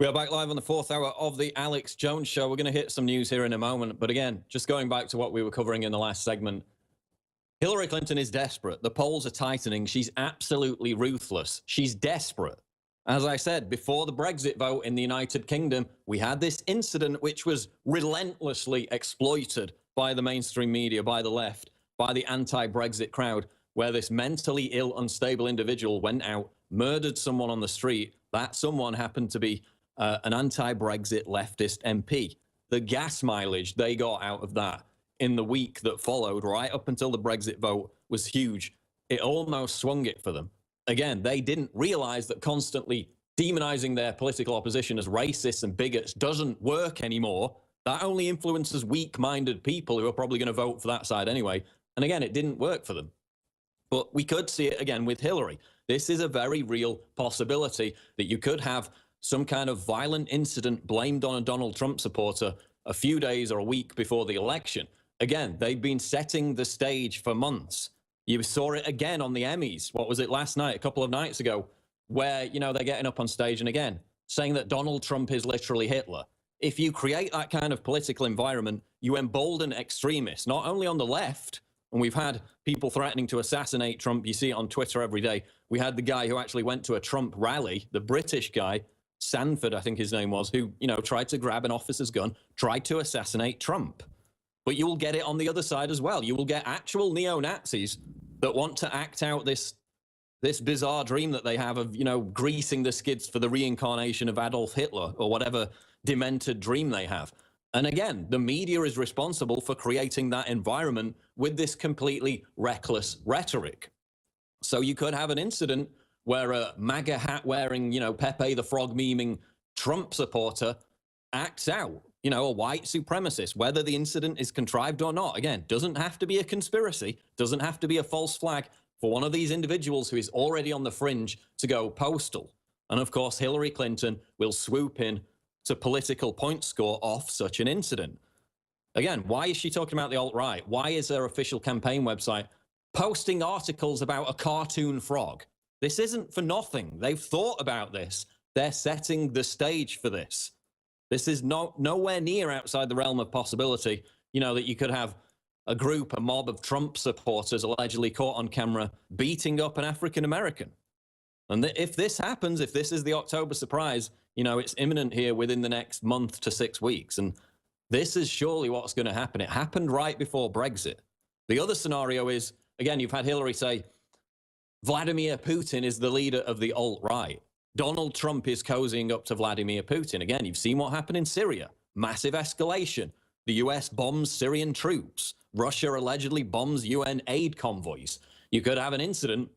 We are back live on the fourth hour of the Alex Jones Show. We're going to hit some news here in a moment. But again, just going back to what we were covering in the last segment, Hillary Clinton is desperate. The polls are tightening. She's absolutely ruthless. She's desperate. As I said, before the Brexit vote in the United Kingdom, we had this incident which was relentlessly exploited by the mainstream media, by the left, by the anti-Brexit crowd, where this mentally ill, unstable individual went out, murdered someone on the street. That someone happened to be an anti-Brexit leftist MP. The gas mileage they got out of that in the week that followed, right up until the Brexit vote, was huge. It almost swung it for them. Again, they didn't realize that constantly demonizing their political opposition as racists and bigots doesn't work anymore. That only influences weak-minded people who are probably going to vote for that side anyway. And again, it didn't work for them. But we could see it again with Hillary. This is a very real possibility that you could have some kind of violent incident blamed on a Donald Trump supporter a few days or a week before the election. Again, they've been setting the stage for months. You saw it again on the Emmys. What was it last night, a couple of nights ago, where, you know, they're getting up on stage and again, saying that Donald Trump is literally Hitler. If you create that kind of political environment, you embolden extremists, not only on the left, and we've had people threatening to assassinate Trump. You see it on Twitter every day. We had the guy who actually went to a Trump rally, the British guy, Sanford, I think his name was, who, you know, tried to grab an officer's gun, tried to assassinate Trump. But you will get it on the other side as well. You will get actual neo-Nazis that want to act out this bizarre dream that they have of, you know, greasing the skids for the reincarnation of Adolf Hitler or whatever demented dream they have. And again, the media is responsible for creating that environment with this completely reckless rhetoric. So you could have an incident where a MAGA hat-wearing, you know, Pepe the Frog memeing Trump supporter acts out, you know, a white supremacist, whether the incident is contrived or not. Again, doesn't have to be a conspiracy, doesn't have to be a false flag for one of these individuals who is already on the fringe to go postal. And of course, Hillary Clinton will swoop in to political point score off such an incident. Again, why is she talking about the alt-right? Why is their official campaign website posting articles about a cartoon frog? This isn't for nothing. They've thought about this. They're setting the stage for this. This is nowhere near outside the realm of possibility, you know, that you could have a group, a mob of Trump supporters allegedly caught on camera beating up an African-American. And if this happens, if this is the October surprise, you know, it's imminent here within the next month to 6 weeks. And this is surely what's going to happen. It happened right before Brexit. The other scenario is, again, you've had Hillary say, Vladimir Putin is the leader of the alt-right. Donald Trump is cozying up to Vladimir Putin. Again, you've seen what happened in Syria. Massive escalation. The US bombs Syrian troops. Russia allegedly bombs UN aid convoys. You could have an incident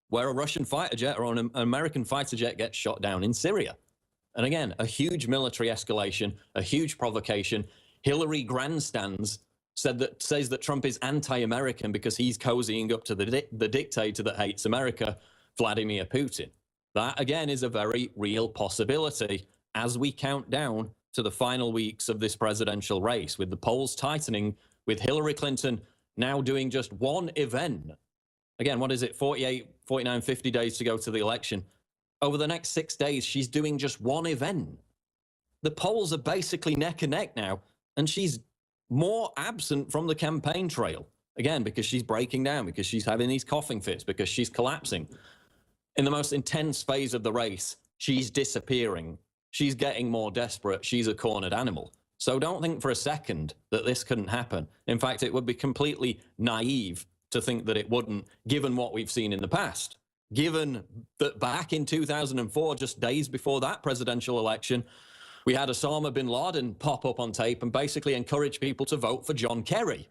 where a Russian fighter jet or an American fighter jet gets shot down in Syria. And again, a huge military escalation, a huge provocation. Hillary grandstands, says that Trump is anti-American because he's cozying up to the dictator that hates America, Vladimir Putin. That, again, is a very real possibility as we count down to the final weeks of this presidential race, with the polls tightening, with Hillary Clinton now doing just one event. Again, what is it, 48, 49, 50 days to go to the election. Over the next 6 days, she's doing just one event. The polls are basically neck and neck now, and she's more absent from the campaign trail. Again, because she's breaking down, because she's having these coughing fits, because she's collapsing. In the most intense phase of the race, she's disappearing. She's getting more desperate. She's a cornered animal. So don't think for a second that this couldn't happen. In fact, it would be completely naive to think that it wouldn't, given what we've seen in the past. Given that back in 2004, just days before that presidential election, we had Osama bin Laden pop up on tape and basically encourage people to vote for John Kerry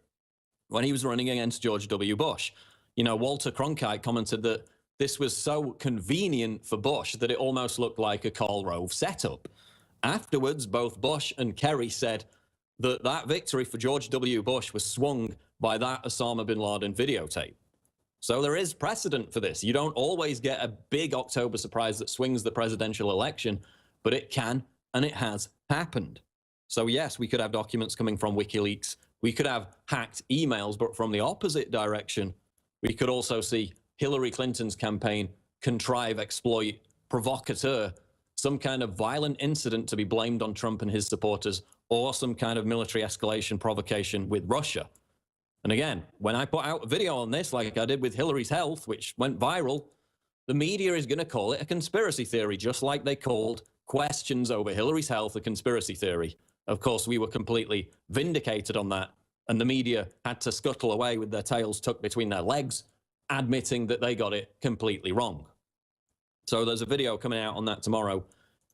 when he was running against George W. Bush. You know, Walter Cronkite commented that this was so convenient for Bush that it almost looked like a Karl Rove setup. Afterwards, both Bush and Kerry said that that victory for George W. Bush was swung by that Osama bin Laden videotape. So there is precedent for this. You don't always get a big October surprise that swings the presidential election, but it can, and it has happened. So yes, we could have documents coming from WikiLeaks. We could have hacked emails, but from the opposite direction. We could also see Hillary Clinton's campaign contrive, exploit, provocateur some kind of violent incident to be blamed on Trump and his supporters, or some kind of military escalation provocation with Russia. And again, when I put out a video on this, like I did with Hillary's health, which went viral, the media is going to call it a conspiracy theory, just like they called questions over Hillary's health a conspiracy theory. Of course, we were completely vindicated on that, and the media had to scuttle away with their tails tucked between their legs, admitting that they got it completely wrong. So there's a video coming out on that tomorrow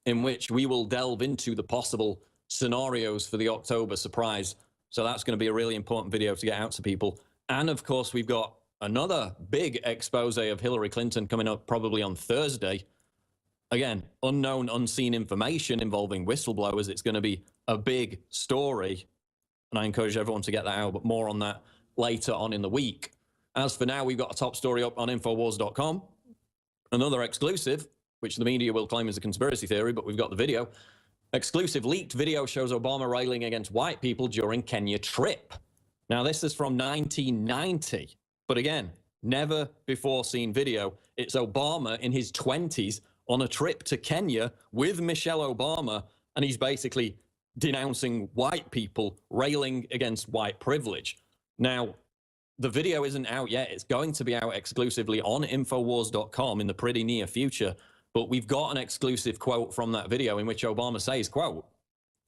in which we will delve into the possible scenarios for the October surprise. So that's going to be a really important video to get out to people. And of course, we've got another big expose of Hillary Clinton coming up probably on Thursday. Again, unknown, unseen information involving whistleblowers. It's going to be a big story. And I encourage everyone to get that out, but more on that later on in the week. As for now, we've got a top story up on Infowars.com. Another exclusive, which the media will claim is a conspiracy theory, but we've got the video. Exclusive leaked video shows Obama railing against white people during Kenya trip. Now, this is from 1990, but again, never before seen video. It's Obama in his 20s on a trip to Kenya with Michelle Obama, and he's basically denouncing white people, railing against white privilege. Now, the video isn't out yet. It's going to be out exclusively on Infowars.com in the pretty near future. But we've got an exclusive quote from that video in which Obama says, quote,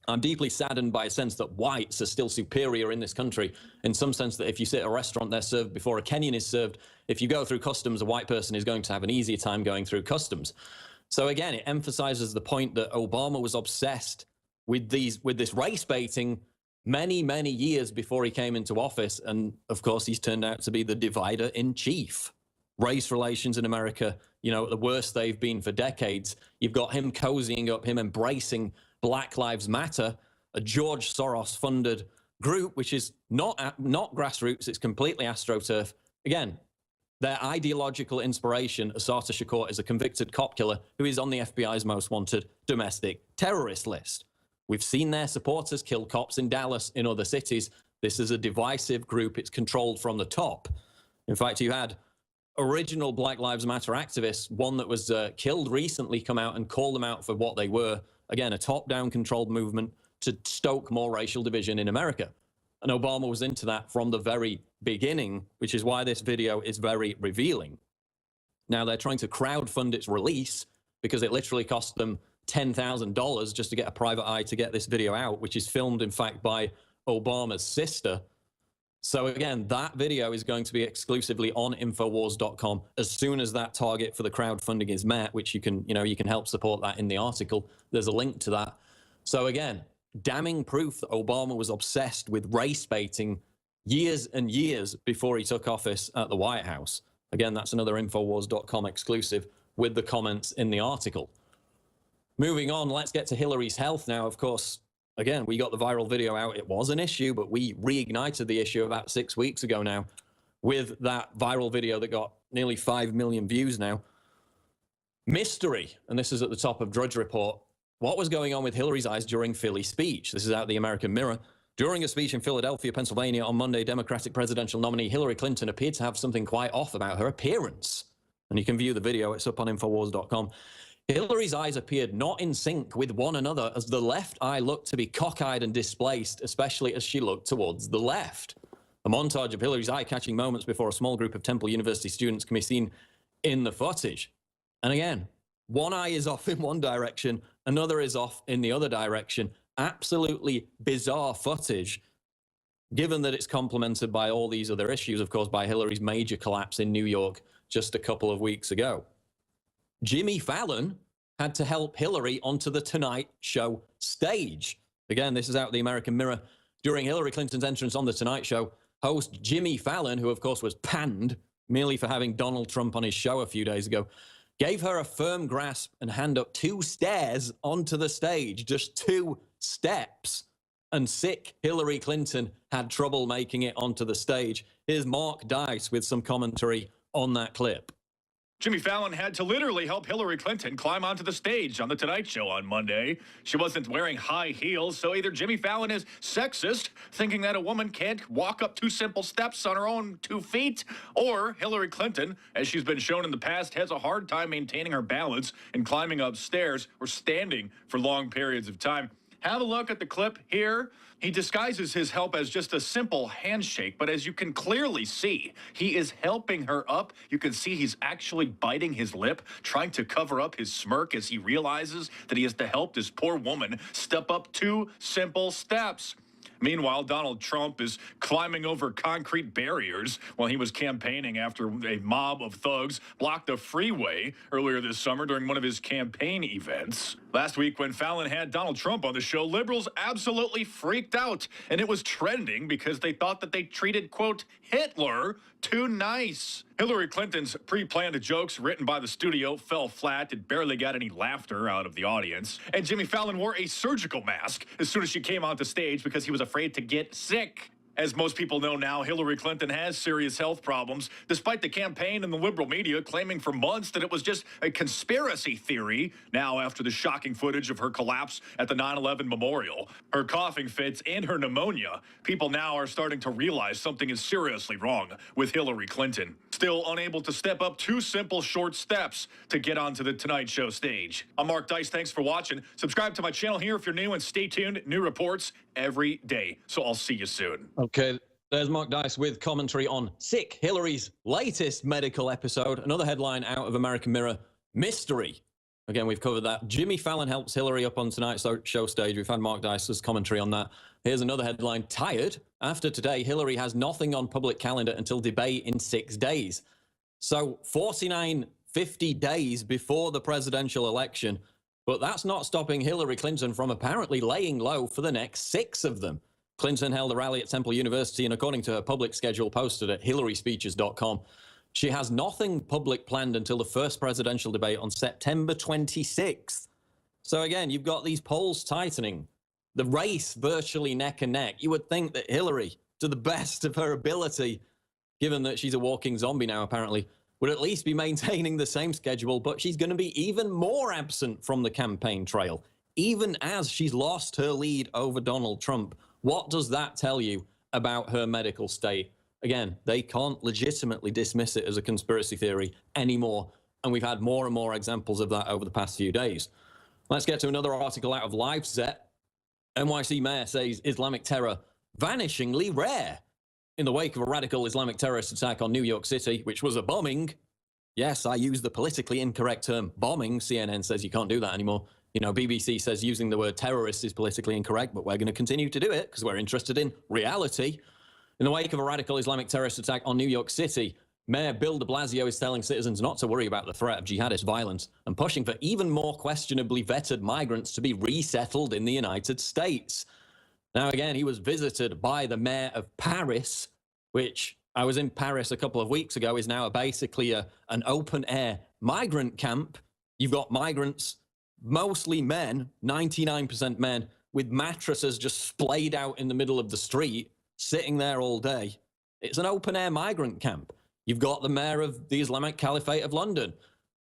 "I'm deeply saddened by a sense that whites are still superior in this country, in some sense that if you sit at a restaurant, they're served before a Kenyan is served. If you go through customs, a white person is going to have an easier time going through customs." So again, it emphasizes the point that Obama was obsessed with this race baiting many, many years before he came into office. And of course, he's turned out to be the divider in chief. Race relations in America, you know, the worst they've been for decades. You've got him cozying up, him embracing Black Lives Matter, a George Soros-funded group, which is not grassroots, it's completely AstroTurf. Again, their ideological inspiration, Assata Shakur, is a convicted cop killer who is on the FBI's most wanted domestic terrorist list. We've seen their supporters kill cops in Dallas, in other cities. This is a divisive group. It's controlled from the top. In fact, you had original Black Lives Matter activists, one that was killed recently, come out and call them out for what they were. Again, a top-down controlled movement to stoke more racial division in America. And Obama was into that from the very beginning, which is why this video is very revealing. Now, they're trying to crowdfund its release because it literally cost them $10,000 just to get a private eye to get this video out, which is filmed, in fact, by Obama's sister. So again, that video is going to be exclusively on Infowars.com as soon as that target for the crowdfunding is met, which you can help support that in the article. There's a link to that. So again, damning proof that Obama was obsessed with race baiting years and years before he took office at the White House. Again, that's another Infowars.com exclusive with the comments in the article. Moving on, let's get to Hillary's health now. Of course, again, we got the viral video out. It was an issue, but we reignited the issue about 6 weeks ago now with that viral video that got nearly 5 million views now. Mystery, and this is at the top of Drudge Report. What was going on with Hillary's eyes during Philly's speech? This is out the American Mirror. During a speech in Philadelphia, Pennsylvania on Monday, Democratic presidential nominee Hillary Clinton appeared to have something quite off about her appearance. And you can view the video. It's up on Infowars.com. Hillary's eyes appeared not in sync with one another as the left eye looked to be cockeyed and displaced, especially as she looked towards the left. A montage of Hillary's eye-catching moments before a small group of Temple University students can be seen in the footage. And again, one eye is off in one direction, another is off in the other direction. Absolutely bizarre footage, given that it's complemented by all these other issues, of course, by Hillary's major collapse in New York just a couple of weeks ago. Jimmy Fallon had to help Hillary onto the Tonight Show stage. Again, this is out of the American Mirror. During Hillary Clinton's entrance on the Tonight Show, host Jimmy Fallon, who of course was panned merely for having Donald Trump on his show a few days ago, gave her a firm grasp and hand up 2 stairs onto the stage, just 2 steps. And sick Hillary Clinton had trouble making it onto the stage. Here's Mark Dice with some commentary on that clip. Jimmy Fallon had to literally help Hillary Clinton climb onto the stage on The Tonight Show on Monday. She wasn't wearing high heels, so either Jimmy Fallon is sexist, thinking that a woman can't walk up 2 simple steps on her own 2 feet, or Hillary Clinton, as she's been shown in the past, has a hard time maintaining her balance and climbing up stairs or standing for long periods of time. Have a look at the clip here. He disguises his help as just a simple handshake, but as you can clearly see, he is helping her up. You can see he's actually biting his lip, trying to cover up his smirk as he realizes that he has to help this poor woman step up 2 simple steps. Meanwhile, Donald Trump is climbing over concrete barriers while he was campaigning after a mob of thugs blocked a freeway earlier this summer during one of his campaign events. Last week, when Fallon had Donald Trump on the show, liberals absolutely freaked out, and it was trending because they thought that they treated, quote, Hitler too nice. Hillary Clinton's pre-planned jokes written by the studio fell flat. It barely got any laughter out of the audience. And Jimmy Fallon wore a surgical mask as soon as she came onto stage because he was afraid to get sick. As most people know now, Hillary Clinton has serious health problems, despite the campaign and the liberal media claiming for months that it was just a conspiracy theory. Now, after the shocking footage of her collapse at the 9/11 memorial, her coughing fits, and her pneumonia, people now are starting to realize something is seriously wrong with Hillary Clinton. Still unable to step up 2 simple short steps to get onto the Tonight Show stage. I'm Mark Dice. Thanks for watching. Subscribe to my channel here if you're new, and stay tuned. New reports every day. So I'll see you soon. Okay, there's Mark Dice with commentary on Sick Hillary's latest medical episode. Another headline out of American Mirror, mystery. Again, we've covered that. Jimmy Fallon helps Hillary up on tonight's show stage. We've had Mark Dice's commentary on that. Here's another headline, tired. After today, Hillary has nothing on public calendar until debate in 6 days. So 49, 50 days before the presidential election. But that's not stopping Hillary Clinton from apparently laying low for the next 6 of them. Clinton held a rally at Temple University, and according to her public schedule posted at HillarySpeeches.com, she has nothing public planned until the first presidential debate on September 26th. So again, you've got these polls tightening, the race virtually neck and neck. You would think that Hillary, to the best of her ability, given that she's a walking zombie now apparently, would at least be maintaining the same schedule, but she's going to be even more absent from the campaign trail, even as she's lost her lead over Donald Trump. What does that tell you about her medical state? Again, they can't legitimately dismiss it as a conspiracy theory anymore, and we've had more and more examples of that over the past few days. Let's get to another article out of LiveSet. NYC mayor says Islamic terror vanishingly rare. In the wake of a radical Islamic terrorist attack on New York City, which was a bombing. Yes, I use the politically incorrect term bombing. CNN says you can't do that anymore. You know, BBC says using the word terrorist is politically incorrect, but we're going to continue to do it because we're interested in reality. In the wake of a radical Islamic terrorist attack on New York City, Mayor Bill de Blasio is telling citizens not to worry about the threat of jihadist violence and pushing for even more questionably vetted migrants to be resettled in the United States. Now, again, he was visited by the mayor of Paris, which I was in Paris a couple of weeks ago, is now basically an open-air migrant camp. You've got migrants, mostly men, 99% men, with mattresses just splayed out in the middle of the street, sitting there all day. It's an open-air migrant camp. You've got the mayor of the Islamic Caliphate of London,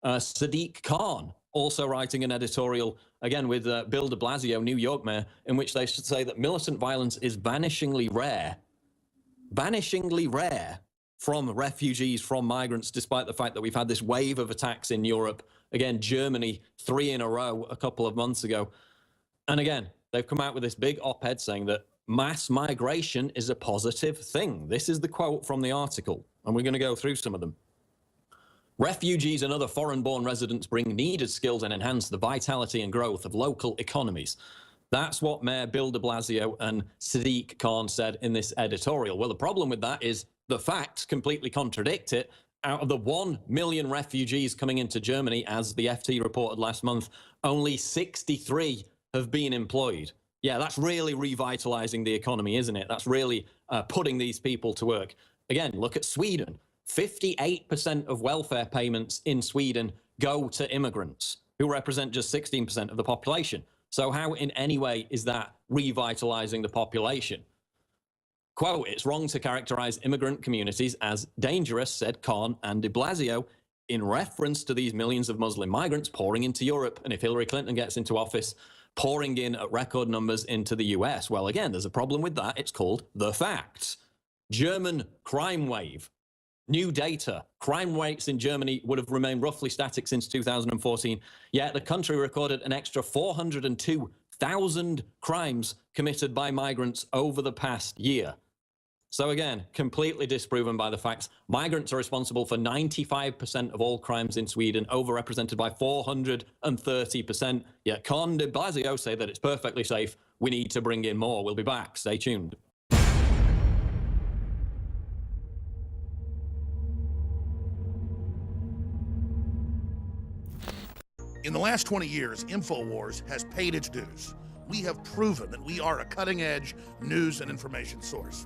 Sadiq Khan, also writing an editorial, again with Bill de Blasio, New York mayor, in which they should say that militant violence is vanishingly rare from refugees, from migrants, despite the fact that we've had this wave of attacks in Europe. Again, Germany, 3 in a row a couple of months ago. And again, they've come out with this big op-ed saying that mass migration is a positive thing. This is the quote from the article, and we're going to go through some of them. Refugees and other foreign-born residents bring needed skills and enhance the vitality and growth of local economies. That's what Mayor Bill de Blasio and Sadiq Khan said in this editorial. Well, the problem with that is the facts completely contradict it. Out of the 1 million refugees coming into Germany, as the FT reported last month, only 63 have been employed. Yeah, that's really revitalizing the economy, isn't it? That's really putting these people to work. Again, look at Sweden. 58% of welfare payments in Sweden go to immigrants, who represent just 16% of the population. So how in any way is that revitalizing the population? Quote, it's wrong to characterize immigrant communities as dangerous, said Khan and de Blasio. in reference to these millions of Muslim migrants pouring into Europe. And if Hillary Clinton gets into office, pouring in at record numbers into the US. Well, again, there's a problem with that. It's called the facts. German crime wave. New data. Crime rates in Germany would have remained roughly static since 2014, yet the country recorded an extra 402,000 crimes committed by migrants over the past year. So again, completely disproven by the facts. Migrants are responsible for 95% of all crimes in Sweden, overrepresented by 430%. Yet Con de Blasio say that it's perfectly safe. We need to bring in more. We'll be back. Stay tuned. In the last 20 years, InfoWars has paid its dues. We have proven that we are a cutting-edge news and information source.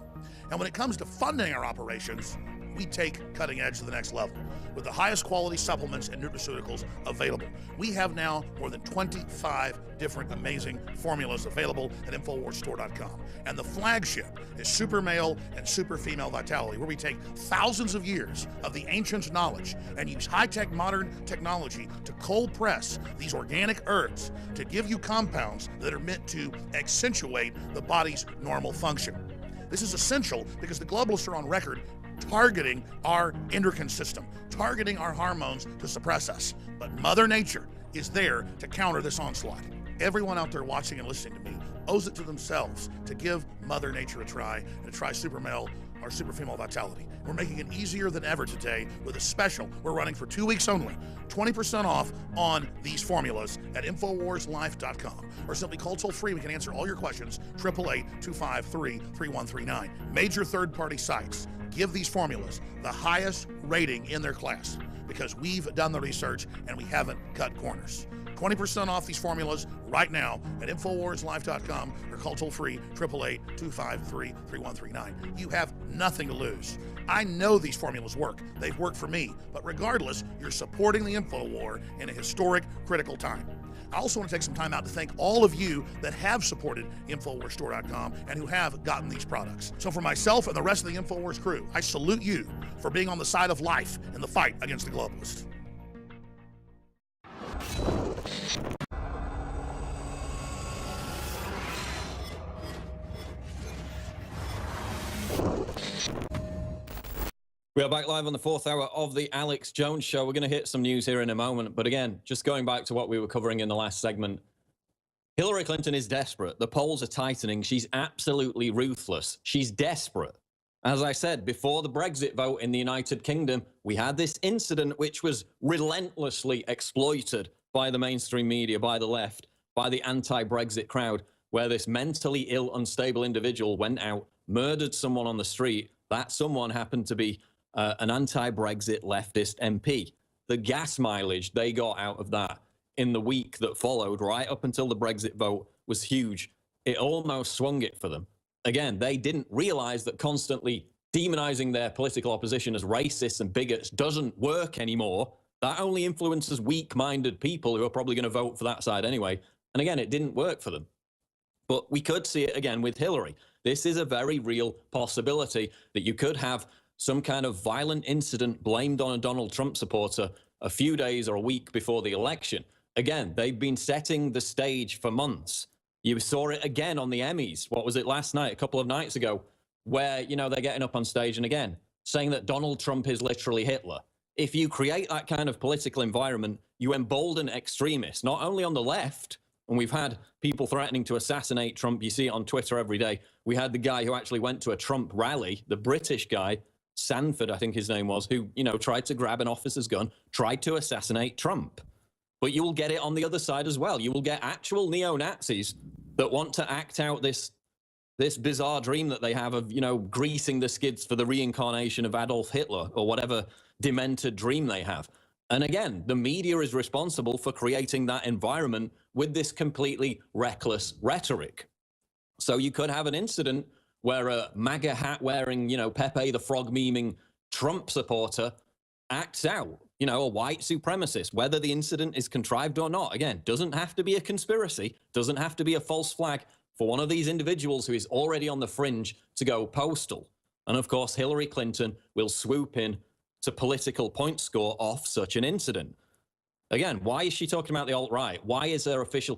And when it comes to funding our operations, we take cutting edge to the next level with the highest quality supplements and nutraceuticals available. We have now more than 25 different amazing formulas available at InfoWarsStore.com. And the flagship is Super Male and Super Female Vitality, where we take thousands of years of the ancients' knowledge and use high-tech modern technology to cold press these organic herbs to give you compounds that are meant to accentuate the body's normal function. This is essential because the globalists are on record targeting our endocrine system, targeting our hormones to suppress us. But Mother Nature is there to counter this onslaught. Everyone out there watching and listening to me owes it to themselves to give Mother Nature a try and to try Super Male or Super Female Vitality. We're making it easier than ever today with a special we're running for 2 weeks only. 20% off on these formulas at InfoWarsLife.com. Or simply call toll-free. We can answer all your questions, 888-253-3139. Major third-party sites give these formulas the highest rating in their class because we've done the research and we haven't cut corners. 20% off these formulas right now at InfoWarsLife.com or call toll-free 888-253-3139. You have nothing to lose. I know these formulas work. They've worked for me. But regardless, you're supporting the InfoWar in a historic, critical time. I also want to take some time out to thank all of you that have supported InfoWarsStore.com and who have gotten these products. So for myself and the rest of the InfoWars crew, I salute you for being on the side of life in the fight against the globalists. We are back live on the fourth hour of the Alex Jones Show. We're going to hit some news here in a moment. But again, just going back to what we were covering in the last segment, Hillary Clinton is desperate. The polls are tightening. She's absolutely ruthless. She's desperate. As I said, before the Brexit vote in the United Kingdom, we had this incident which was relentlessly exploited by the mainstream media, by the left, by the anti-Brexit crowd, where this mentally ill, unstable individual went out, murdered someone on the street. That someone happened to be an anti-Brexit leftist MP. The gas mileage they got out of that in the week that followed, right up until the Brexit vote, was huge. It almost swung it for them. Again, they didn't realize that constantly demonizing their political opposition as racists and bigots doesn't work anymore. That only influences weak-minded people who are probably going to vote for that side anyway. And again, it didn't work for them. But we could see it again with Hillary. This is a very real possibility that you could have some kind of violent incident blamed on a Donald Trump supporter a few days or a week before the election. Again, they've been setting the stage for months. You saw it again on the Emmys. What was it last night, a couple of nights ago, where, you know, they're getting up on stage and again, saying that Donald Trump is literally Hitler. If you create that kind of political environment, you embolden extremists, not only on the left, and we've had people threatening to assassinate Trump. You see it on Twitter every day. We had the guy who actually went to a Trump rally, the British guy, Sanford, I think his name was, who, you know, tried to grab an officer's gun, tried to assassinate Trump. But you will get it on the other side as well. You will get actual neo-Nazis that want to act out this bizarre dream that they have of, you know, greasing the skids for the reincarnation of Adolf Hitler or whatever demented dream they have. And again, the media is responsible for creating that environment with this completely reckless rhetoric. So you could have an incident where a MAGA hat wearing, you know, Pepe the Frog memeing Trump supporter acts out, you know, a white supremacist, whether the incident is contrived or not. Again, doesn't have to be a conspiracy, doesn't have to be a false flag for one of these individuals who is already on the fringe to go postal. And of course, Hillary Clinton will swoop in to political point score off such an incident. Again, why is she talking about the alt-right? Why is her official